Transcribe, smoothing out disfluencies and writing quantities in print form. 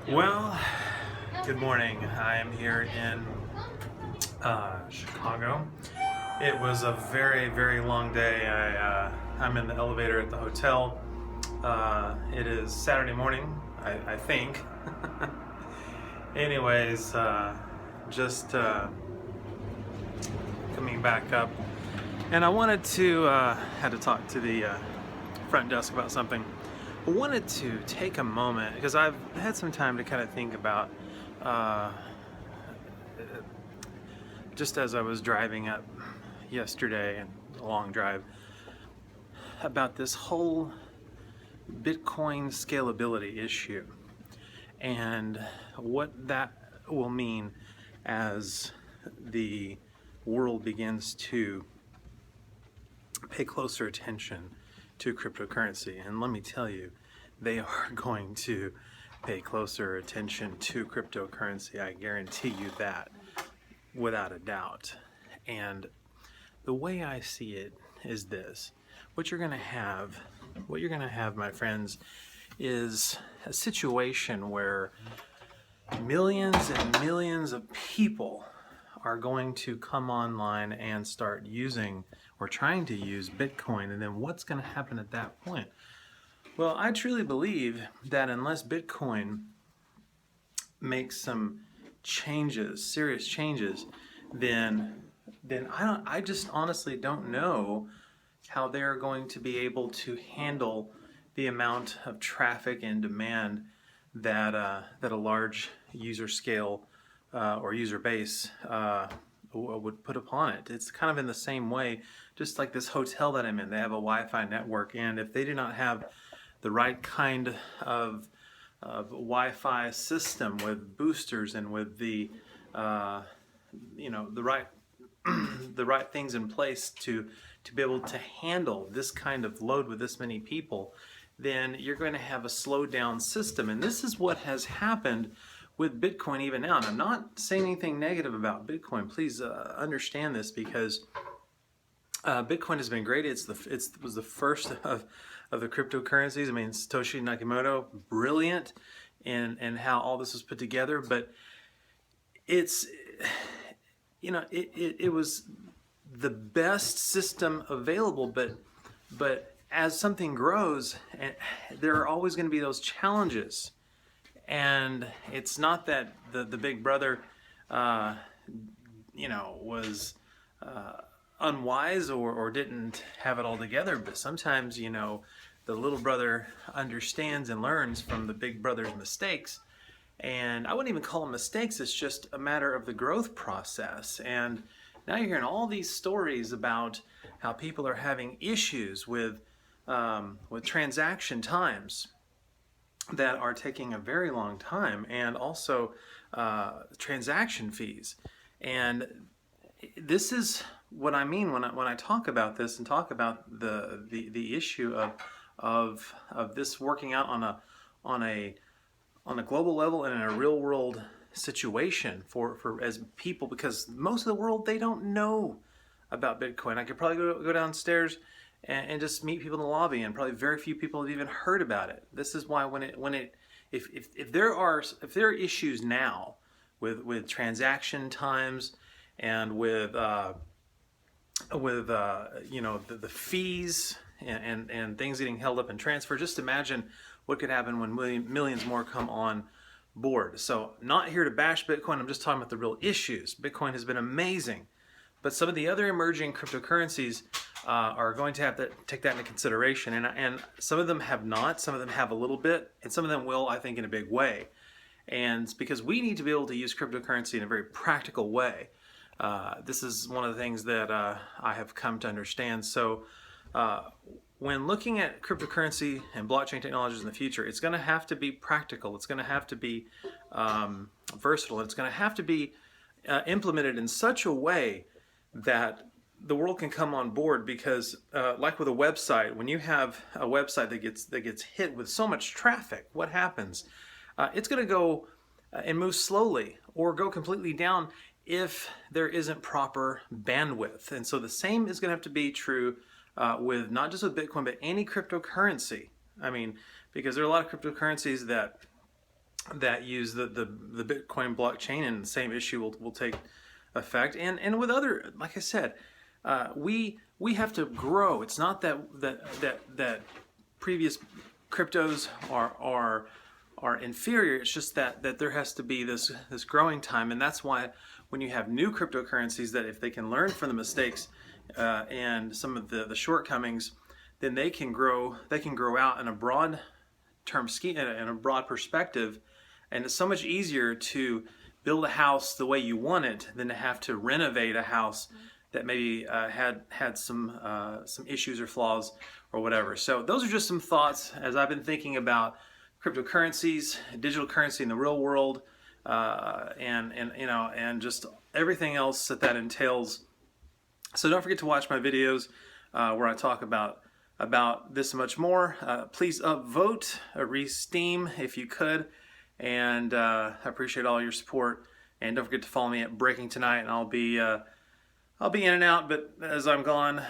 Well, good morning. I am here in Chicago. It was a very, very long day. I'm in the elevator at the hotel. It is Saturday morning, I think. Anyways, just coming back up, and I wanted to had to talk to the front desk about something. I wanted to take a moment because I've had some time to kind of think about, uh, just as I was driving up yesterday and a long drive, about this whole Bitcoin scalability issue and what that will mean as the world begins to pay closer attention to cryptocurrency. And let me tell you, they are going to pay closer attention to cryptocurrency. I guarantee you that, without a doubt. And the way I see it is this: what you're going to have, my friends, is a situation where millions and millions of people are going to come online and start using or trying to use Bitcoin. And then what's going to happen at that point? Well, I truly believe that unless Bitcoin makes some changes, serious changes, then I just honestly don't know how they're going to be able to handle the amount of traffic and demand that a large user scale or user base would put upon it. It's kind of in the same way, just like this hotel that I'm in. They have a Wi-Fi network, and if they do not have the right kind of Wi-Fi system with boosters and with the the right the right things in place to be able to handle this kind of load with this many people, then you're going to have a slowed down system. And this is what has happened with Bitcoin even now. And I'm not saying anything negative about Bitcoin. Please understand this, because Bitcoin has been great. It was the first of the cryptocurrencies. I mean, Satoshi Nakamoto, brilliant in how all this was put together. But it's, it was the best system available. But as something grows, there are always going to be those challenges. And it's not that the big brother, was unwise or didn't have it all together, but sometimes, the little brother understands and learns from the big brother's mistakes. And I wouldn't even call them mistakes, it's just a matter of the growth process. And now you're hearing all these stories about how people are having issues with transaction times that are taking a very long time, and also transaction fees. And this is what I mean when I talk about this and talk about the issue of this working out on a global level and in a real world situation for as people, because most of the world, they don't know about Bitcoin. I could probably go downstairs and just meet people in the lobby, and probably very few people have even heard about it. This is why if there are issues now with transaction times and with the fees and things getting held up in transfer, just imagine what could happen when millions more come on board. So, not here to bash Bitcoin. I'm just talking about the real issues. Bitcoin has been amazing, but some of the other emerging cryptocurrencies are going to have to take that into consideration. And some of them have not, some of them have a little bit, and some of them will, I think, in a big way. And it's because we need to be able to use cryptocurrency in a very practical way. This is one of the things that I have come to understand. So when looking at cryptocurrency and blockchain technologies in the future, it's going to have to be practical. It's going to have to be versatile. It's going to have to be implemented in such a way that the world can come on board. Because like with a website, when you have a website that gets hit with so much traffic, what happens? It's going to go and move slowly or go completely down if there isn't proper bandwidth. And so the same is going to have to be true with not just with Bitcoin, but any cryptocurrency. I mean, because there are a lot of cryptocurrencies that that use the Bitcoin blockchain, and the same issue will take effect. And with other, like I said, we have to grow. It's not that previous cryptos are inferior. It's just that there has to be this growing time, and that's why when you have new cryptocurrencies, that if they can learn from the mistakes and some of the shortcomings, then they can grow out in a broad term scheme, in a broad perspective. And it's so much easier to build a house the way you want it than to have to renovate a house that maybe had some issues or flaws or whatever. So those are just some thoughts as I've been thinking about cryptocurrencies, digital currency in the real world, and just everything else that entails. So don't forget to watch my videos where I talk about this and much more. Please upvote, re-steam if you could, and I appreciate all your support. And don't forget to follow me at Breaking Tonight, and I'll be in and out, but as I'm gone,